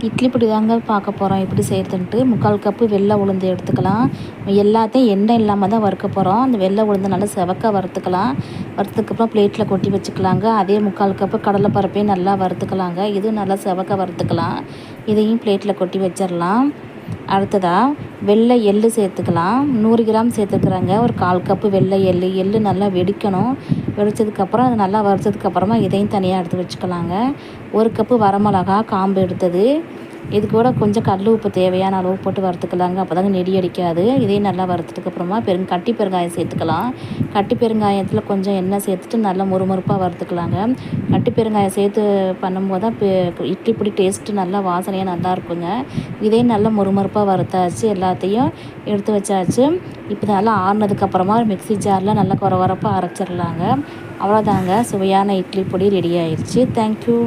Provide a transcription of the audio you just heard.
இட்லி பொடி தாங்க பார்க்க போகிறோம் எப்படி செய்கிறதுன்ட்டு. 3/4 கப்பு வெள்ளை உளுந்து எடுத்துக்கலாம். எல்லாத்தையும் எண்ணெய் இல்லாமல் தான் வறுக்க போகிறோம். அந்த வெள்ளை உளுந்து நல்லா செவக்க வறுத்துக்கலாம். வறுத்ததுக்கப்புறம் பிளேட்டில் கொட்டி வச்சுக்கலாங்க. அதே 3/4 கப்பு கடலைப்பருப்பையும் நல்லா வறுத்துக்கலாங்க. இதுவும் நல்லா செவக்க வறுத்துக்கலாம். இதையும் பிளேட்டில் கொட்டி வச்சிடலாம். அடுத்ததாக வெள்ளை எள்ளு சேர்த்துக்கலாம். 100 கிராம் சேர்த்துக்கிறேங்க. ஒரு 1/4 கப்பு வெள்ளை எள்ளு நல்லா வெடிக்கணும். வெடித்ததுக்கப்புறம் அது நல்லா வறுத்ததுக்கப்புறமா இதையும் தனியாக எடுத்து வச்சுக்கலாங்க. 1 கப்பு வரமிளகா காம்பு எடுத்தது. இது கூட கொஞ்சம் கல் உப்பு தேவையான அளவு போட்டு வறுத்துக்கலாங்க. அப்போ தாங்க நெடி அடிக்காது. இதையும் நல்லா வறுத்ததுக்கப்புறமா கட்டி பெருங்காயம் சேர்த்துக்கலாம். கட்டி பெருங்காயத்தில் கொஞ்சம் எண்ணெய் சேர்த்துட்டு நல்லா முறுமுறுப்பாக வறுத்துக்கலாங்க. கட்டி பெருங்காயம் சேர்த்து பண்ணும்போது தான் இட்லி பொடி டேஸ்ட்டு நல்லா வாசனையாக நல்லா இருக்குங்க. இதையும் நல்லா முறுமுறுப்பாக வறுத்தாச்சு. எல்லாத்தையும் எடுத்து வச்சாச்சு. இப்போ நல்லா ஆறுனதுக்கப்புறமா மிக்ஸி ஜாரில் நல்லா குறவரப்பாக அரைச்சிடலாங்க. அவ்வளோதாங்க, சுவையான இட்லி பொடி ரெடி ஆயிடுச்சு. தேங்க்யூ.